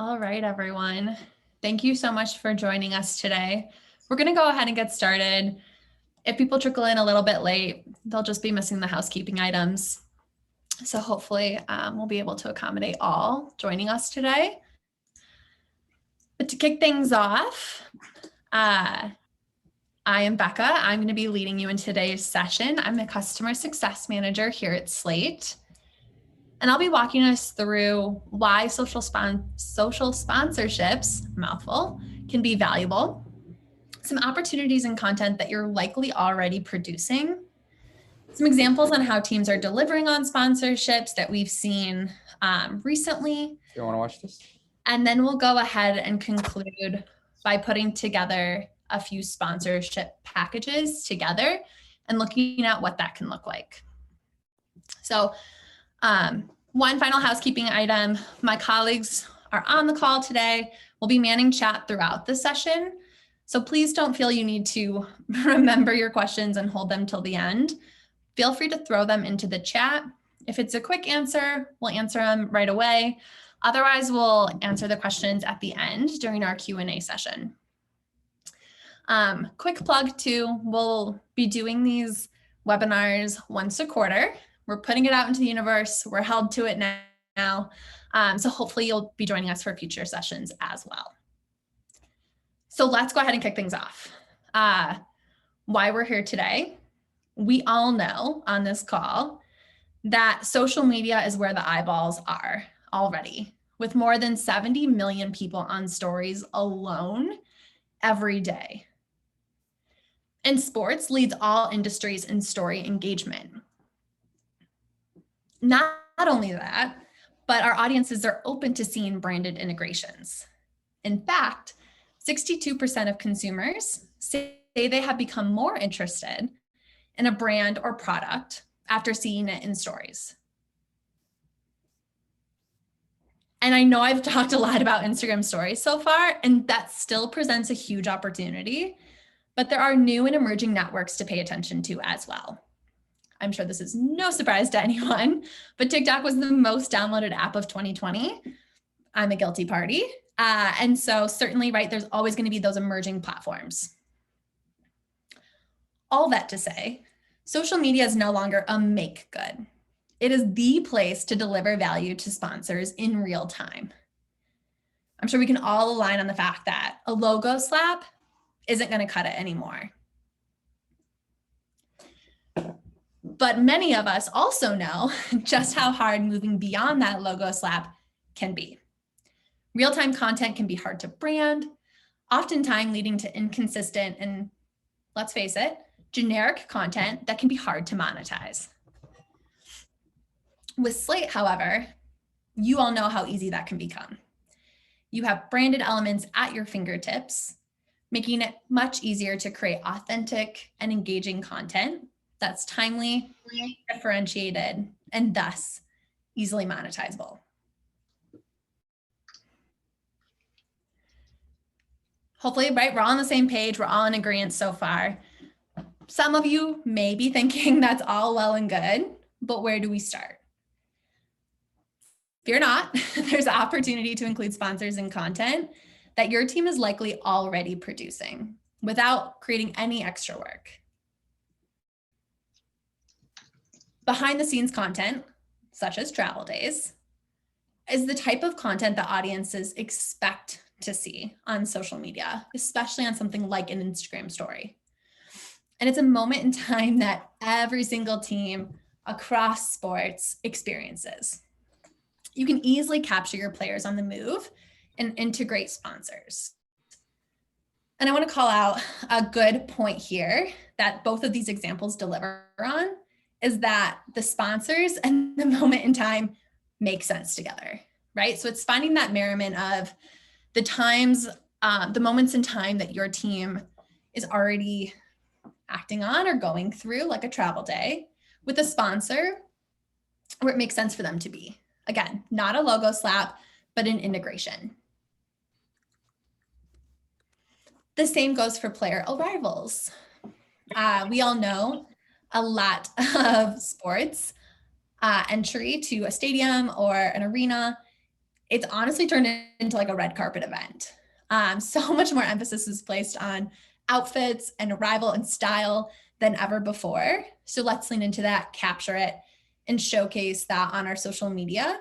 All right, everyone. Thank you so much for joining us today. We're going to go ahead and get started. If people trickle in a little bit late, they'll just be missing the housekeeping items. So hopefully we'll be able to accommodate all joining us today. But to kick things off, I am Becca. I'm going to be leading you in today's session. I'm the Customer Success Manager here at Slate. And I'll be walking us through why social sponsorships, mouthful, can be valuable, some opportunities and content that you're likely already producing, some examples on how teams are delivering on sponsorships that we've seen recently. You want to watch this? And then we'll go ahead and conclude by putting together a few sponsorship packages together and looking at what that can look like. So one final housekeeping item. My colleagues are on the call today. We'll be manning chat throughout the session. So please don't feel you need to remember your questions and hold them till the end. Feel free to throw them into the chat. If it's a quick answer, we'll answer them right away. Otherwise, we'll answer the questions at the end during our Q&A session. Quick plug too, we'll be doing these webinars once a quarter. We're putting it out into the universe. We're held to it now. So hopefully you'll be joining us for future sessions as well. So let's go ahead and kick things off. Why we're here today. We all know on this call that social media is where the eyeballs are already, with more than 70 million people on stories alone every day. And sports leads all industries in story engagement. Not only that, but our audiences are open to seeing branded integrations. In fact, 62% of consumers say they have become more interested in a brand or product after seeing it in stories. And I know I've talked a lot about Instagram stories so far, and that still presents a huge opportunity, but there are new and emerging networks to pay attention to as well. I'm sure this is no surprise to anyone, but TikTok was the most downloaded app of 2020. I'm a guilty party. And so certainly, right, there's always going to be those emerging platforms. All that to say, social media is no longer a make good. It is the place to deliver value to sponsors in real time. I'm sure we can all align on the fact that a logo slap isn't going to cut it anymore. But many of us also know just how hard moving beyond that logo slap can be. Real-time content can be hard to brand, oftentimes leading to inconsistent and, let's face it, generic content that can be hard to monetize. With Slate, however, you all know how easy that can become. You have branded elements at your fingertips, making it much easier to create authentic and engaging content that's timely, differentiated, and thus easily monetizable. Hopefully, right, we're all on the same page. We're all in agreement so far. Some of you may be thinking that's all well and good, but where do we start? Fear not, there's an opportunity to include sponsors in content that your team is likely already producing without creating any extra work. Behind the scenes content, such as travel days, is the type of content that audiences expect to see on social media, especially on something like an Instagram story. And it's a moment in time that every single team across sports experiences. You can easily capture your players on the move and integrate sponsors. And I want to call out a good point here that both of these examples deliver on is that the sponsors and the moment in time make sense together, right? So it's finding that merriment of the times, the moments in time that your team is already acting on or going through, like a travel day, with a sponsor where it makes sense for them to be. Again, not a logo slap, but an integration. The same goes for player arrivals. We all know a lot of sports entry to a stadium or an arena it's honestly turned into like a red carpet event. So much more emphasis is placed on outfits and arrival and style than ever before. So let's lean into that, capture it, and showcase that on our social media,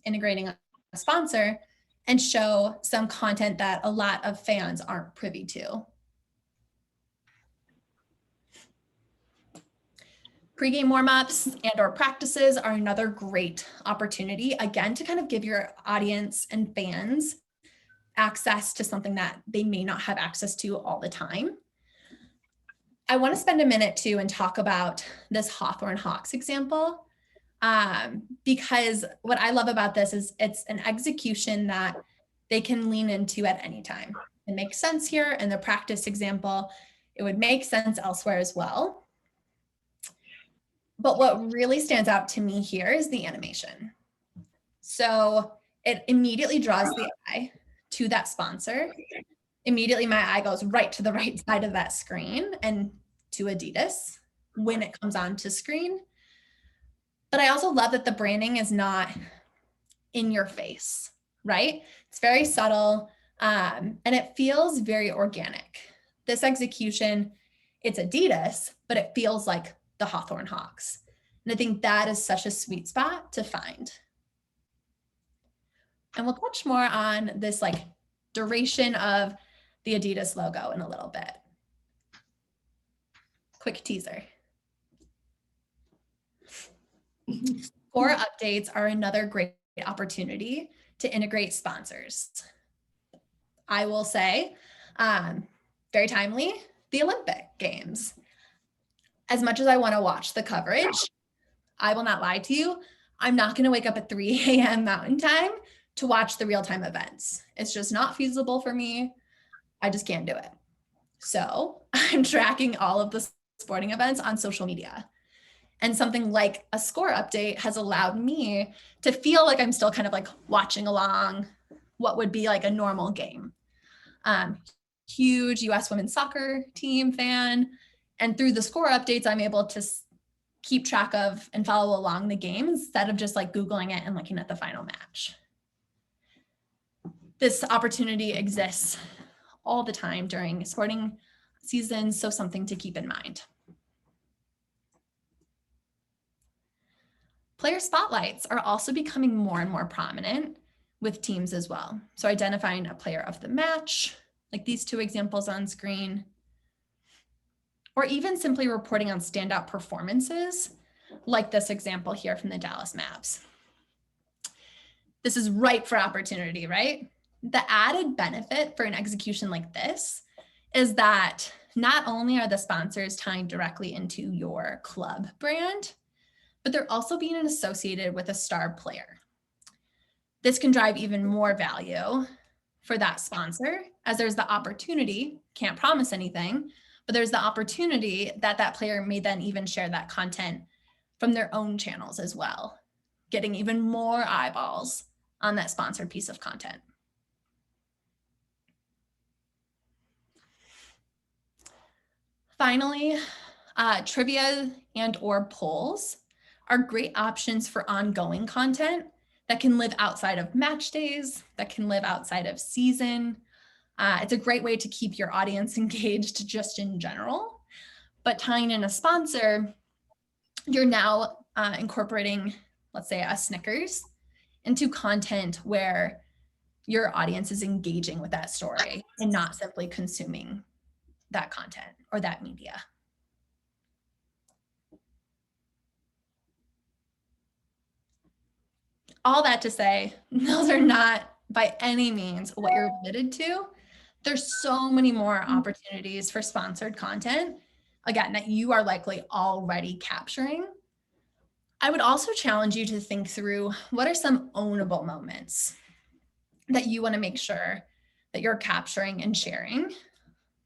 integrating a sponsor, and show some content that a lot of fans aren't privy to. Pre-game warm-ups and or practices are another great opportunity, again, to kind of give your audience and fans access to something that they may not have access to all the time. I want to spend a minute too and talk about this Hawthorne Hawks example, because what I love about this is it's an execution that they can lean into at any time. It makes sense here in the practice example. It would make sense elsewhere as well. But what really stands out to me here is the animation. So it immediately draws the eye to that sponsor. Immediately my eye goes right to the right side of that screen and to Adidas when it comes onto screen. But I also love that the branding is not in your face, right? It's very subtle, and it feels very organic. This execution, it's Adidas, but it feels like the Hawthorne Hawks. And I think that is such a sweet spot to find. And we'll touch more on this like duration of the Adidas logo in a little bit. Quick teaser. Core updates are another great opportunity to integrate sponsors. I will say, very timely, the Olympic Games. As much as I want to watch the coverage, I will not lie to you, I'm not going to wake up at 3 a.m. Mountain Time to watch the real-time events. It's just not feasible for me. I just can't do it. So I'm tracking all of the sporting events on social media. And something like a score update has allowed me to feel like I'm still kind of like watching along what would be like a normal game. Huge US women's soccer team fan. And through the score updates, I'm able to keep track of and follow along the game instead of just like Googling it and looking at the final match. This opportunity exists all the time during sporting seasons, so something to keep in mind. Player spotlights are also becoming more and more prominent with teams as well. So identifying a player of the match, like these two examples on screen, or even simply reporting on standout performances, like this example here from the Dallas Mavs. This is ripe for opportunity, right? The added benefit for an execution like this is that not only are the sponsors tying directly into your club brand, but they're also being associated with a star player. This can drive even more value for that sponsor, as there's the opportunity, can't promise anything, but there's the opportunity that that player may then even share that content from their own channels as well, getting even more eyeballs on that sponsored piece of content. Finally, trivia and or polls are great options for ongoing content that can live outside of match days, that can live outside of season. It's a great way to keep your audience engaged just in general. But tying in a sponsor, you're now incorporating, let's say, a Snickers into content where your audience is engaging with that story and not simply consuming that content or that media. All that to say, those are not by any means what you're limited to. There's so many more opportunities for sponsored content, again, that you are likely already capturing. I would also challenge you to think through what are some ownable moments that you want to make sure that you're capturing and sharing.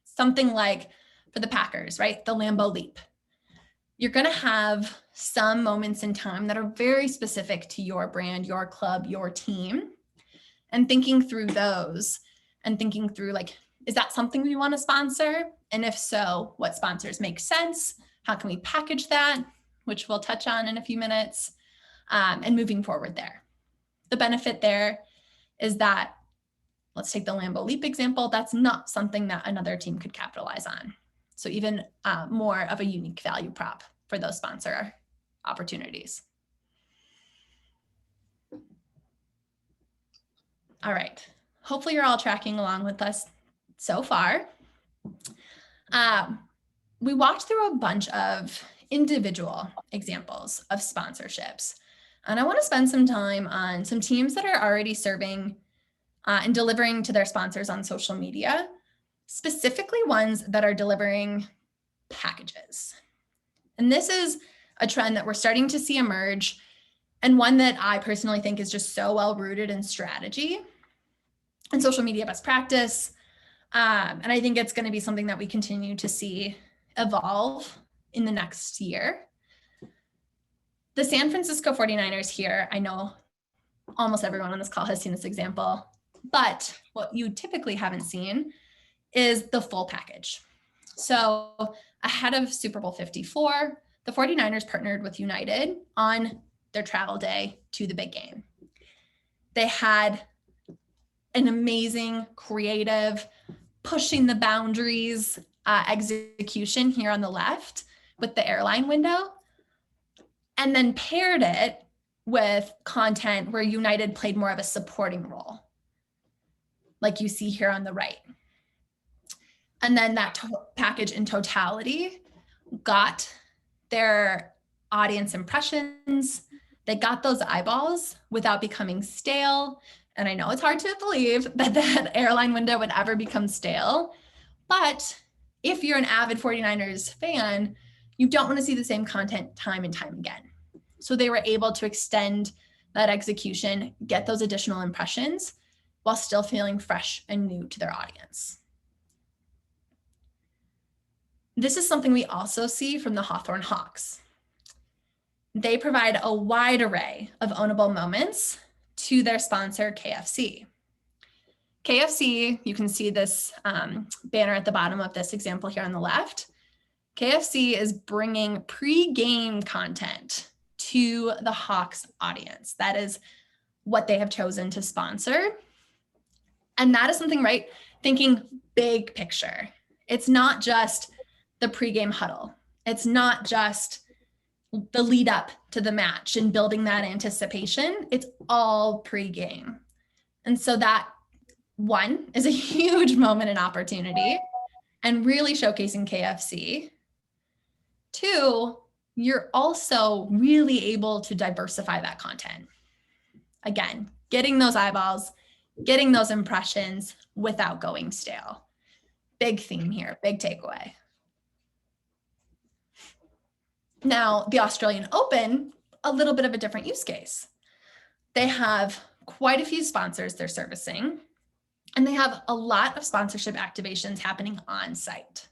Something like for the Packers, right? The Lambeau Leap. You're going to have some moments in time that are very specific to your brand, your club, your team, and thinking through those and thinking through like, is that something we want to sponsor? And if so, what sponsors make sense? How can we package that? Which we'll touch on in a few minutes, and moving forward there. The benefit there is that, let's take the Lambeau Leap example, that's not something that another team could capitalize on. So even more of a unique value prop for those sponsor opportunities. All right, hopefully you're all tracking along with us so far. We walked through a bunch of individual examples of sponsorships. And I want to spend some time on some teams that are already serving and delivering to their sponsors on social media, specifically ones that are delivering packages. And this is a trend that we're starting to see emerge, and one that I personally think is just so well rooted in strategy and social media best practice. And I think it's going to be something that we continue to see evolve in the next year. The San Francisco 49ers here, I know almost everyone on this call has seen this example, but what you typically haven't seen is the full package. So ahead of Super Bowl 54, the 49ers partnered with United on their travel day to the big game. They had an amazing, creative, pushing the boundaries execution here on the left with the airline window, and then paired it with content where United played more of a supporting role, like you see here on the right. And then that package in totality got their audience impressions. They got those eyeballs without becoming stale. And I know it's hard to believe that that airline window would ever become stale. But if you're an avid 49ers fan, you don't want to see the same content time and time again. So they were able to extend that execution, get those additional impressions while still feeling fresh and new to their audience. This is something we also see from the Hawthorne Hawks. They provide a wide array of ownable moments to their sponsor, KFC. KFC, you can see this banner at the bottom of this example here on the left. KFC is bringing pre-game content to the Hawks audience. That is what they have chosen to sponsor. And that is something, right? Thinking big picture. It's not just the pre-game huddle. It's not just the lead up to the match and building that anticipation. It's all pre-game. And so that, one, is a huge moment and opportunity and really showcasing KFC. Two, you're also really able to diversify that content. Again, getting those eyeballs, getting those impressions without going stale. Big theme here, big takeaway. Now, the Australian Open, a little bit of a different use case. They have quite a few sponsors they're servicing, and they have a lot of sponsorship activations happening on site.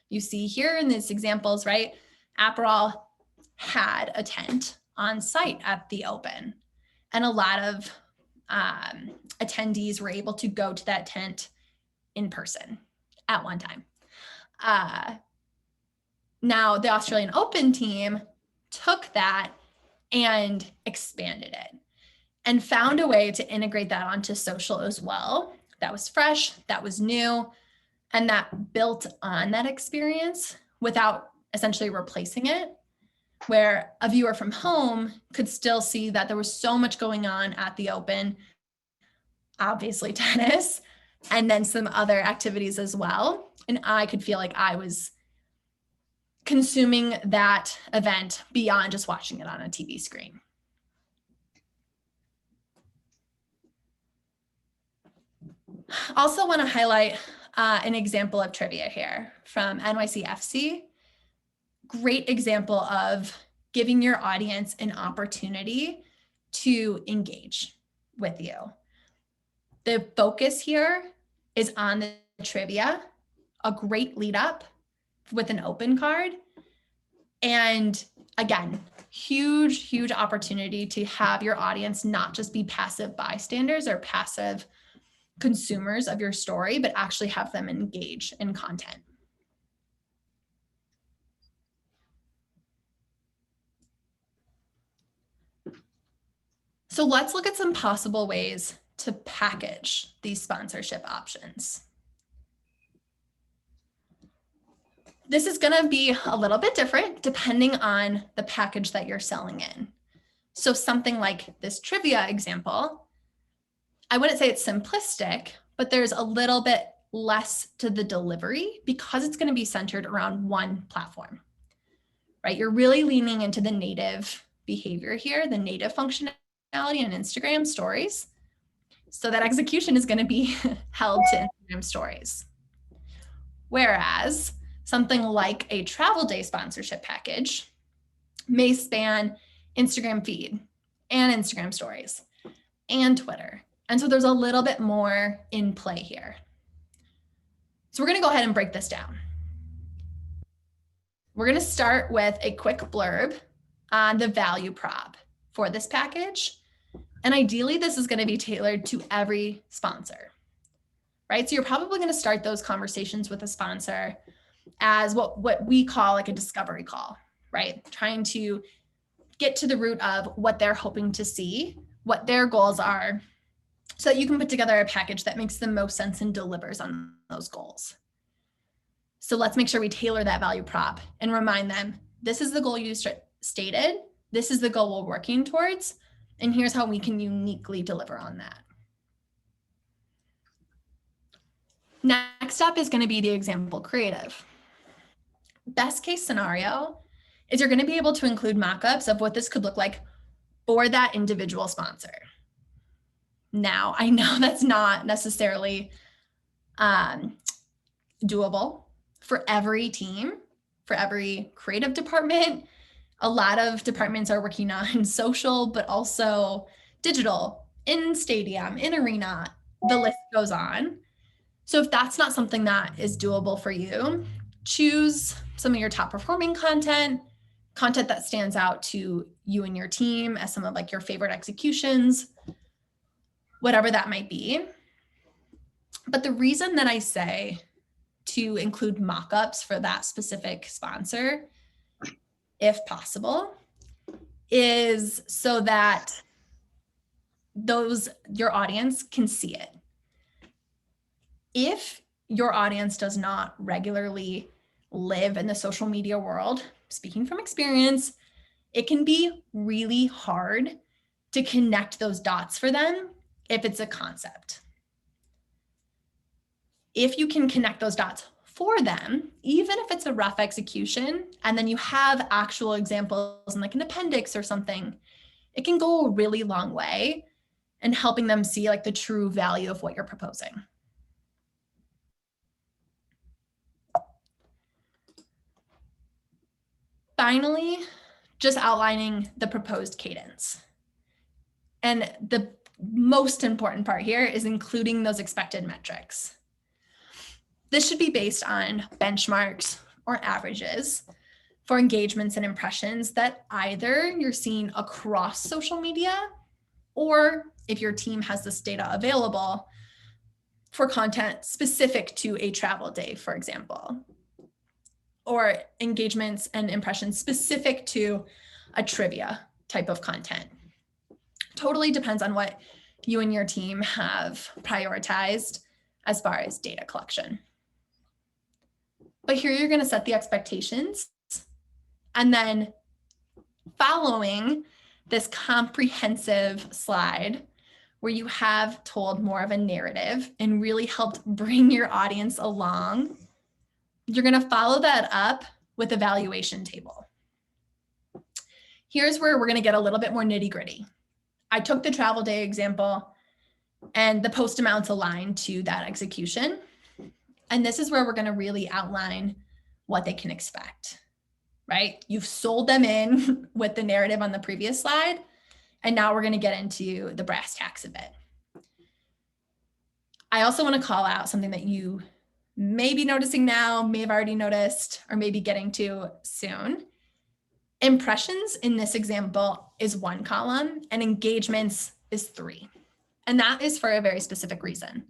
You see here in these examples, right? Aperol had a tent on site at the Open, and a lot of attendees were able to go to that tent in person at one time. Now, the Australian Open team took that and expanded it and found a way to integrate that onto social as well. That was fresh, that was new, and that built on that experience without essentially replacing it, where a viewer from home could still see that there was so much going on at the Open, obviously tennis, and then some other activities as well. And I could feel like I was consuming that event beyond just watching it on a TV screen. Also want to highlight an example of trivia here from NYCFC. Great example of giving your audience an opportunity to engage with you. The focus here is on the trivia, a great lead up with an open card. And again, huge opportunity to have your audience not just be passive bystanders or passive consumers of your story, but actually have them engage in content. So So let's look at some possible ways to package these sponsorship options. This is going to be a little bit different depending on the package that you're selling in. So something like this trivia example, I wouldn't say it's simplistic, but there's a little bit less to the delivery because it's going to be centered around one platform, right? You're really leaning into the native behavior here, the native functionality in Instagram stories. So that execution is going to be held to Instagram stories. Whereas something like a travel day sponsorship package may span Instagram feed and Instagram stories and Twitter. And so there's a little bit more in play here. So we're going to go ahead and break this down. We're going to start with a quick blurb on the value prop for this package. And ideally, this is going to be tailored to every sponsor, right? So you're probably going to start those conversations with a sponsor as what we call like a discovery call, right? Trying to get to the root of what they're hoping to see, what their goals are, so that you can put together a package that makes the most sense and delivers on those goals. So let's make sure we tailor that value prop and remind them, this is the goal you stated, this is the goal we're working towards, and here's how we can uniquely deliver on that. Next up is going to be the example creative. Best case scenario is you're going to be able to include mock-ups of what this could look like for that individual sponsor. Now, I know that's not necessarily doable for every team, for every creative department. A lot of departments are working on social, but also digital, in stadium, in arena, the list goes on. So if that's not something that is doable for you, choose some of your top performing content that stands out to you and your team as some of like your favorite executions, whatever that might be. But the reason that I say to include mock-ups for that specific sponsor, if possible, is so that your audience can see it. If your audience does not regularly live in the social media world, speaking from experience, it can be really hard to connect those dots for them if it's a concept. If you can connect those dots for them, even if it's a rough execution, and then you have actual examples in like an appendix or something, it can go a really long way in helping them see like the true value of what you're proposing. Finally, just outlining the proposed cadence. And the most important part here is including those expected metrics. This should be based on benchmarks or averages for engagements and impressions that either you're seeing across social media, or if your team has this data available for content specific to a travel day, for example, or engagements and impressions specific to a trivia type of content. Totally depends on what you and your team have prioritized as far as data collection. But here you're going to set the expectations, and then following this comprehensive slide where you have told more of a narrative and really helped bring your audience along, you're going to follow that up with a valuation table. Here's where we're going to get a little bit more nitty-gritty. I took the travel day example and the post amounts align to that execution. And this is where we're going to really outline what they can expect, right? You've sold them in with the narrative on the previous slide, and now we're going to get into the brass tacks of it. I also want to call out something that you may be noticing now, may have already noticed, or maybe getting to soon. Impressions in this example is 1 column and engagements is 3. And that is for a very specific reason.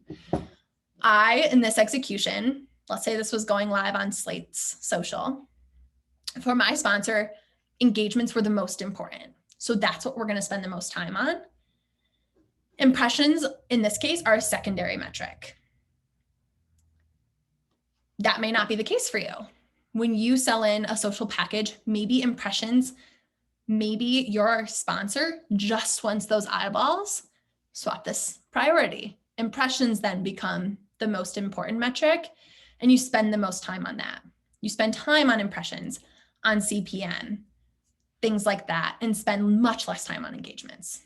In this execution, let's say this was going live on Slate's social. For my sponsor, engagements were the most important. So that's what we're going to spend the most time on. Impressions in this case are a secondary metric. That may not be the case for you. When you sell in a social package, maybe impressions, maybe your sponsor just wants those eyeballs. Swap this priority. Impressions then become the most important metric, and you spend the most time on that. You spend time on impressions, on CPM, things like that, and spend much less time on engagements.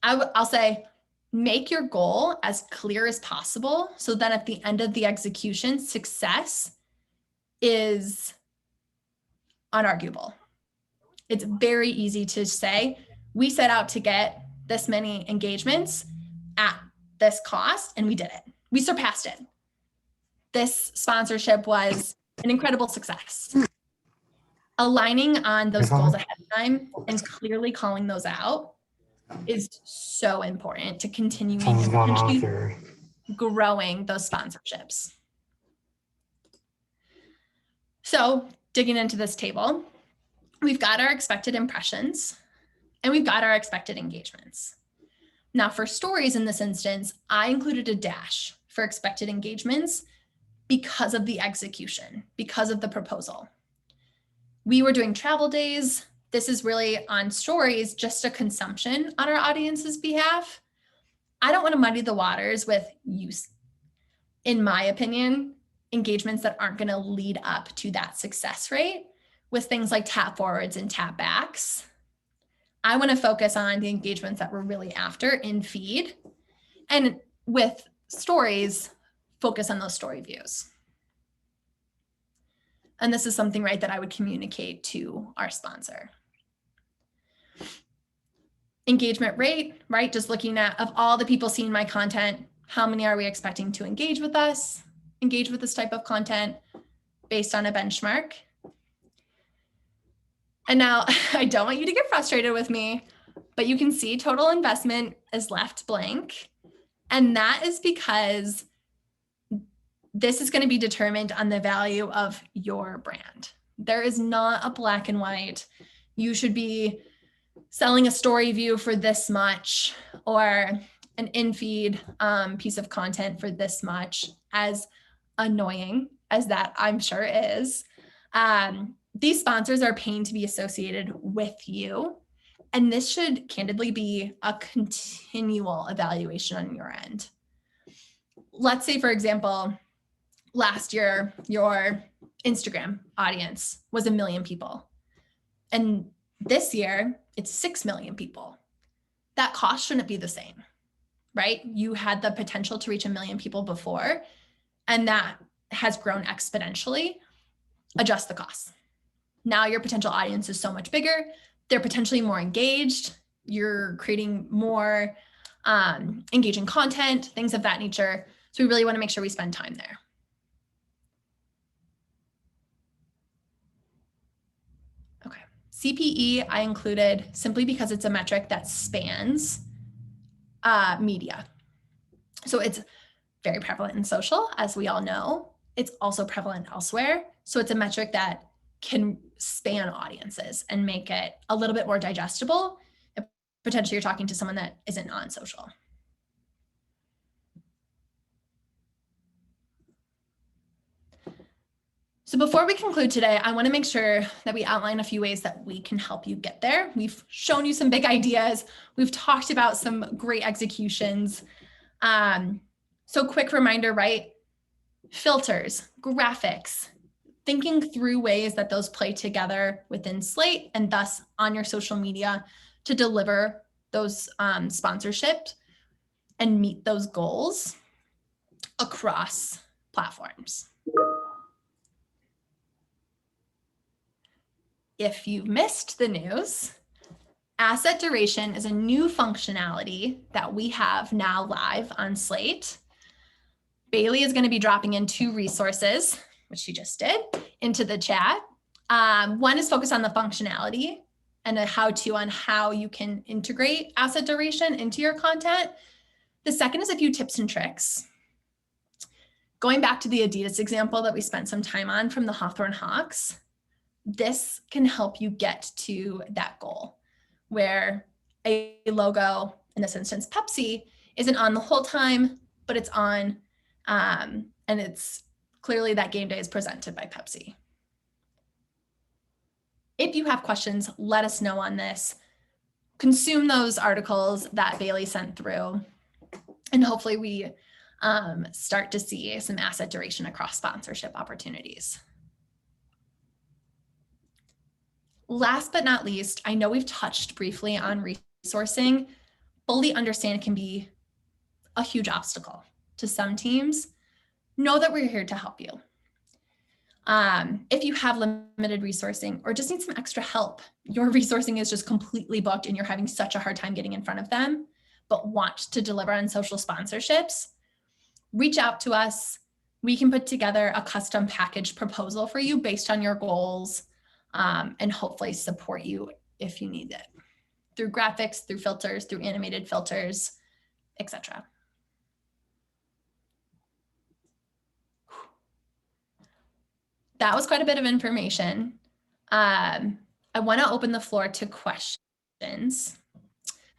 I'll say, make your goal as clear as possible so that at the end of the execution, success is unarguable. It's very easy to say, we set out to get this many engagements at this cost, and we did it. We surpassed it. This sponsorship was an incredible success. Aligning on those goals ahead of time and clearly calling those out is so important to continuing and potentially growing those sponsorships. So digging into this table, we've got our expected impressions and we've got our expected engagements. Now for stories in this instance, I included a dash for expected engagements because of the execution, because of the proposal. We were doing travel days. This is really on stories, just a consumption on our audience's behalf. I don't want to muddy the waters with use, in my opinion, engagements that aren't going to lead up to that success rate with things like tap forwards and tap backs. I want to focus on the engagements that we're really after in feed. And with stories, focus on those story views. And this is something, right, that I would communicate to our sponsor. Engagement rate, right? Just looking at, of all the people seeing my content, how many are we expecting to engage with us, engage with this type of content based on a benchmark? And now I don't want you to get frustrated with me, but you can see total investment is left blank. And that is because this is going to be determined on the value of your brand. There is not a black and white. You should be selling a story view for this much or an in-feed piece of content for this much, as annoying as that I'm sure is. These sponsors are paying to be associated with you. And this should candidly be a continual evaluation on your end. Let's say, for example, last year, your Instagram audience was 1 million people. And this year, it's 6 million people. That cost shouldn't be the same, right? You had the potential to reach 1 million people before, and that has grown exponentially. Adjust the costs. Now your potential audience is so much bigger. They're potentially more engaged. You're creating more engaging content, things of that nature. So we really want to make sure we spend time there. Okay, CPE I included simply because it's a metric that spans media. So it's very prevalent in social, as we all know. It's also prevalent elsewhere. So it's a metric that can span audiences and make it a little bit more digestible. Potentially you're talking to someone that isn't on social. So before we conclude today, I want to make sure that we outline a few ways that we can help you get there. We've shown you some big ideas. We've talked about some great executions. So quick reminder, right? Filters, graphics, thinking through ways that those play together within Slate and thus on your social media to deliver those sponsorships and meet those goals across platforms. If you've missed the news, asset duration is a new functionality that we have now live on Slate. Bailey is going to be dropping in 2 resources, which she just did, into the chat. One is focused on the functionality and a how-to on how you can integrate asset duration into your content. The second is a few tips and tricks. Going back to the Adidas example that we spent some time on from the Hawthorne Hawks, this can help you get to that goal where a logo, in this instance, Pepsi, isn't on the whole time, but it's on, and it's clearly that game day is presented by Pepsi. If you have questions, let us know on this. Consume those articles that Bailey sent through, and hopefully we start to see some asset duration across sponsorship opportunities. Last but not least, I know we've touched briefly on resourcing. Fully understand it can be a huge obstacle to some teams. Know that we're here to help you. If you have limited resourcing or just need some extra help, your resourcing is just completely booked and you're having such a hard time getting in front of them, but want to deliver on social sponsorships, reach out to us. We can put together a custom package proposal for you based on your goals, and hopefully support you if you need it through graphics, through filters, through animated filters, etc. That was quite a bit of information. I want to open the floor to questions.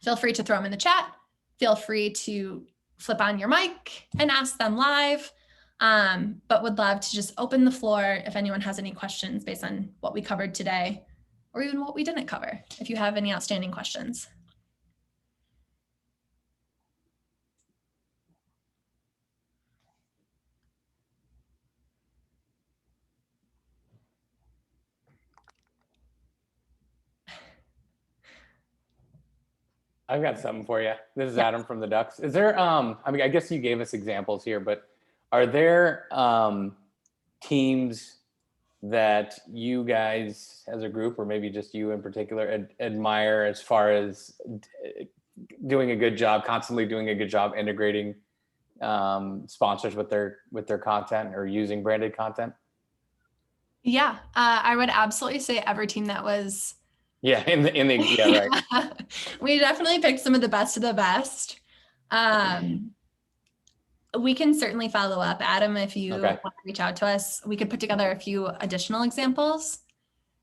Feel free to throw them in the chat. Feel free to flip on your mic and ask them live. But would love to just open the floor if anyone has any questions based on what we covered today, or even what we didn't cover, if you have any outstanding questions. I've got something for you. This is Adam from the Ducks. Is there, I mean, I guess you gave us examples here, but are there teams that you guys as a group, or maybe just you in particular, admire as far as doing a good job, constantly doing a good job integrating sponsors with their content or using branded content? Yeah, I would absolutely say every team that was. Yeah, yeah, right. We definitely picked some of the best of the best. We can certainly follow up, Adam, if you want to reach out to us. We could put together a few additional examples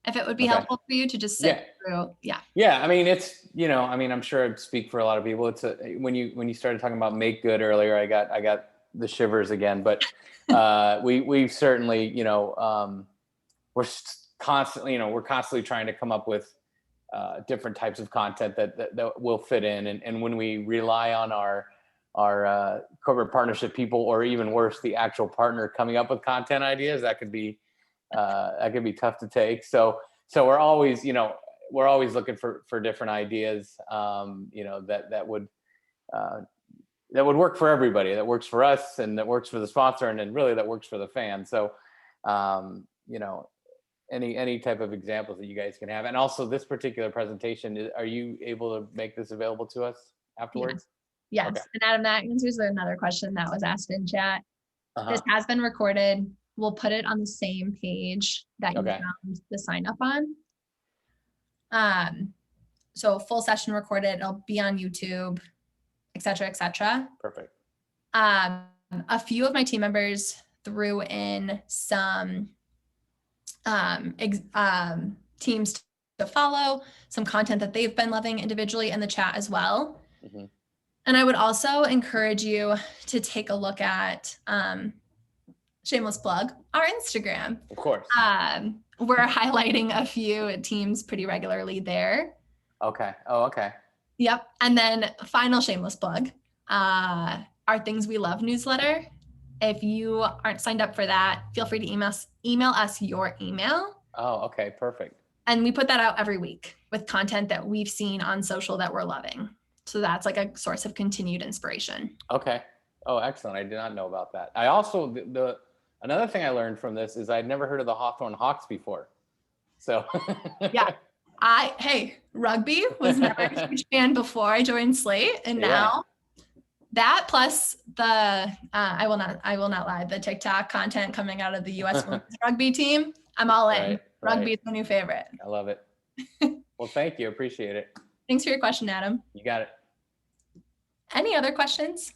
if it would be helpful for you to just sit through. Yeah, I mean, it's, I mean, I'm sure I'd speak for a lot of people. It's when you started talking about make good earlier, I got the shivers again, but we've certainly, we're constantly trying to come up with different types of content that will fit in. And when we rely on our corporate partnership people, or even worse, the actual partner coming up with content ideas, that could be tough to take. So we're always looking for different ideas, that would work for everybody, that works for us and that works for the sponsor, and then really that works for the fan. So, any type of examples that you guys can have. And also this particular presentation, are you able to make this available to us afterwards? Yes. Okay. And Adam, that answers another question that was asked in chat. This has been recorded. We'll put it on the same page that you found the sign up on. So full session recorded, it'll be on YouTube, et cetera, et cetera. Perfect. A few of my team members threw in some teams to follow, some content that they've been loving individually in the chat as well. Mm-hmm. And I would also encourage you to take a look at, shameless plug, our Instagram. Of course. We're highlighting a few teams pretty regularly there. Okay. Oh, okay. Yep. And then final shameless plug, our Things We Love newsletter. If you aren't signed up for that, feel free to email us your email. Oh, okay. Perfect. And we put that out every week with content that we've seen on social that we're loving. So that's like a source of continued inspiration. Okay. Oh, excellent. I did not know about that. I also, another thing I learned from this is I'd never heard of the Hawthorne Hawks before. So yeah. Rugby was never a huge fan before I joined Slate, and now that plus the I will not lie, the TikTok content coming out of the U.S. women's rugby team, I'm all in. Rugby is my new favorite. I love it. Well, thank you. Appreciate it. Thanks for your question, Adam. You got it. Any other questions?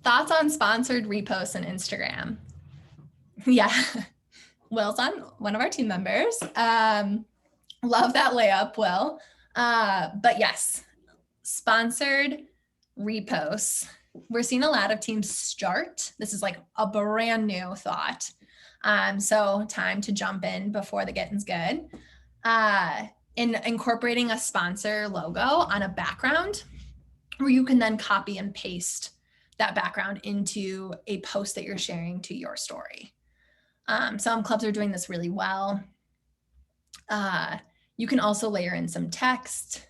Thoughts on sponsored reposts on Instagram? Yeah. Will's on, one of our team members. Love that layup, Will. But yes, sponsored reposts. We're seeing a lot of teams start. This is like a brand new thought. So time to jump in before the getting's good. In incorporating a sponsor logo on a background where you can then copy and paste that background into a post that you're sharing to your story. Some clubs are doing this really well. You can also layer in some text.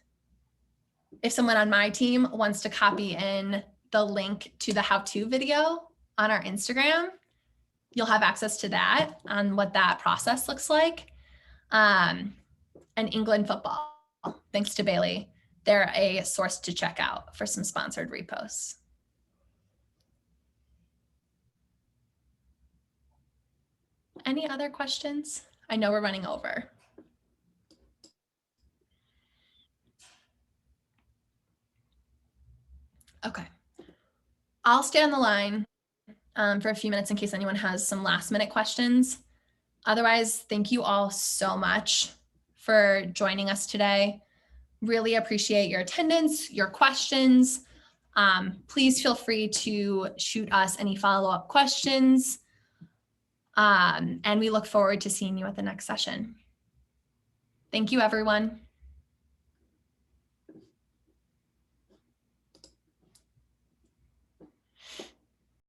If someone on my team wants to copy in the link to the how-to video on our Instagram, you'll have access to that on what that process looks like. And England football, thanks to Bailey, they're a source to check out for some sponsored reposts. Any other questions? I know we're running over. Okay. I'll stay on the line for a few minutes in case anyone has some last minute questions. Otherwise, thank you all so much for joining us today. Really appreciate your attendance, your questions. Please feel free to shoot us any follow-up questions. And we look forward to seeing you at the next session. Thank you, everyone.